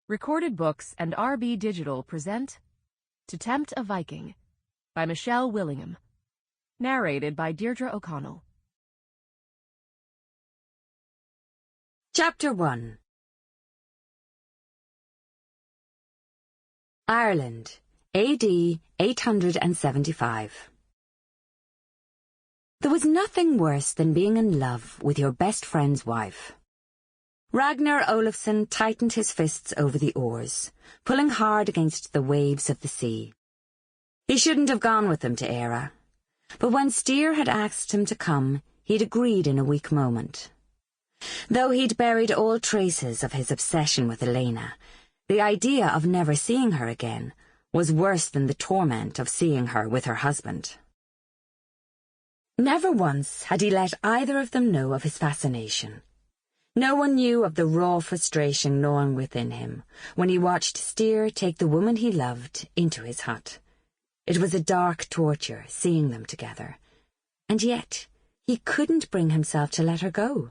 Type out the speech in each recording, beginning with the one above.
Recorded Books and RB Digital present To Tempt a Viking by Michelle Willingham. Narrated by Deirdre O'Connell. Chapter 1. Ireland, AD 875. There was nothing worse than being in love with your best friend's wife. Ragnar Olafsson tightened his fists over the oars, pulling hard against the waves of the sea. He shouldn't have gone with them to Eire, but when Styr had asked him to come, he'd agreed in a weak moment. Though he'd buried all traces of his obsession with Elena, the idea of never seeing her again was worse than the torment of seeing her with her husband. Never once had he let either of them know of his fascination. No one knew of the raw frustration gnawing within him when he watched Styr take the woman he loved into his hut. It was a dark torture seeing them together, and yet he couldn't bring himself to let her go.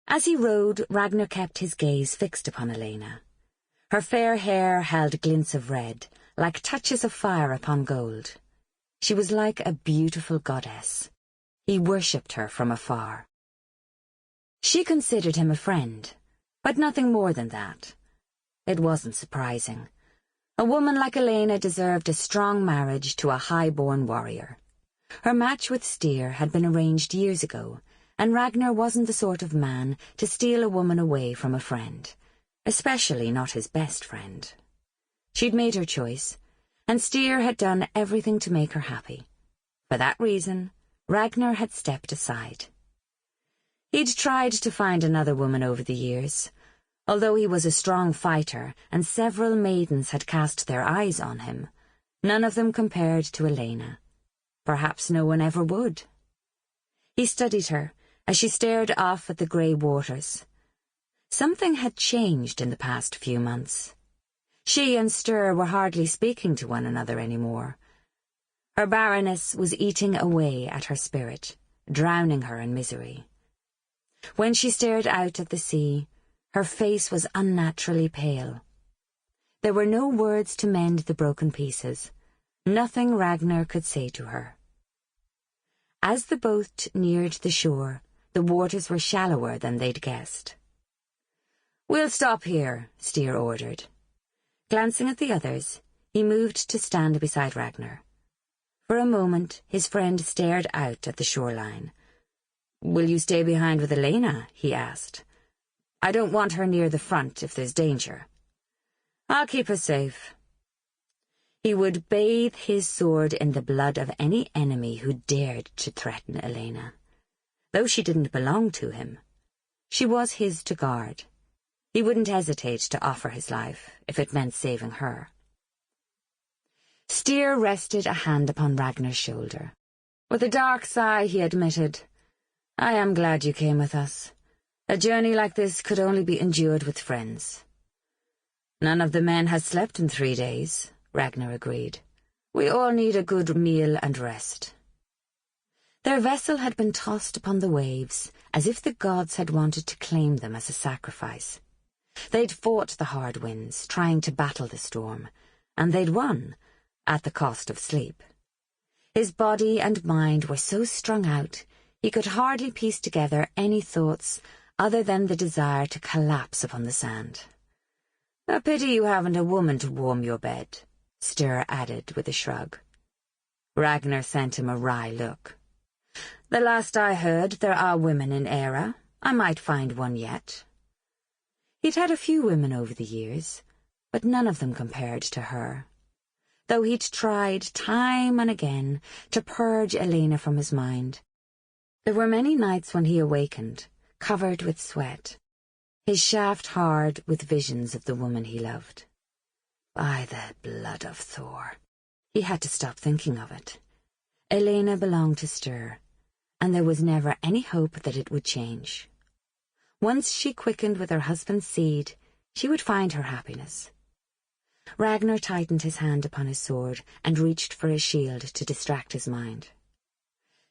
As he rowed, Ragnar kept his gaze fixed upon Elena. Her fair hair held glints of red, like touches of fire upon gold. She was like a beautiful goddess. He worshipped her from afar. She considered him a friend, but nothing more than that. It wasn't surprising. A woman like Elena deserved a strong marriage to a high-born warrior. Her match with Styr had been arranged years ago, and Ragnar wasn't the sort of man to steal a woman away from a friend, especially not his best friend. She'd made her choice, and Styr had done everything to make her happy. For that reason, Ragnar had stepped aside. He'd tried to find another woman over the years. Although he was a strong fighter and several maidens had cast their eyes on him, none of them compared to Elena. Perhaps no one ever would. He studied her as she stared off at the grey waters. Something had changed in the past few months. She and Styr were hardly speaking to one another anymore. Her barrenness was eating away at her spirit, drowning her in misery. When she stared out at the sea, her face was unnaturally pale. There were no words to mend the broken pieces, nothing Ragnar could say to her. As the boat neared the shore, the waters were shallower than they'd guessed. "We'll stop here," Styr ordered. Glancing at the others, he moved to stand beside Ragnar. For a moment, his friend stared out at the shoreline. "Will you stay behind with Elena?" he asked. "I don't want her near the front if there's danger." "I'll keep her safe." He would bathe his sword in the blood of any enemy who dared to threaten Elena. Though she didn't belong to him, she was his to guard. He wouldn't hesitate to offer his life if it meant saving her. Styr rested a hand upon Ragnar's shoulder. With a dark sigh, he admitted, "I am glad you came with us. A journey like this could only be endured with friends." "None of the men has slept in 3 days," Ragnar agreed. "We all need a good meal and rest." Their vessel had been tossed upon the waves, as if the gods had wanted to claim them as a sacrifice. They'd fought the hard winds, trying to battle the storm, and they'd won, at the cost of sleep. His body and mind were so strung out, he could hardly piece together any thoughts other than the desire to collapse upon the sand. "A pity you haven't a woman to warm your bed," Styr added with a shrug. Ragnar sent him a wry look. "The last I heard, there are women in Eire. I might find one yet." He'd had a few women over the years, but none of them compared to her. Though he'd tried time and again to purge Elena from his mind, there were many nights when he awakened, covered with sweat, his shaft hard with visions of the woman he loved. By the blood of Thor, he had to stop thinking of it. Elena belonged to Styr, and there was never any hope that it would change. Once she quickened with her husband's seed, she would find her happiness. Ragnar tightened his hand upon his sword and reached for his shield to distract his mind.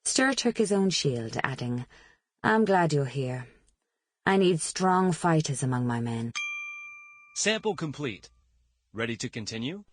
Styr took his own shield, adding, "I'm glad you're here. I need strong fighters among my men." Sample complete. Ready to continue?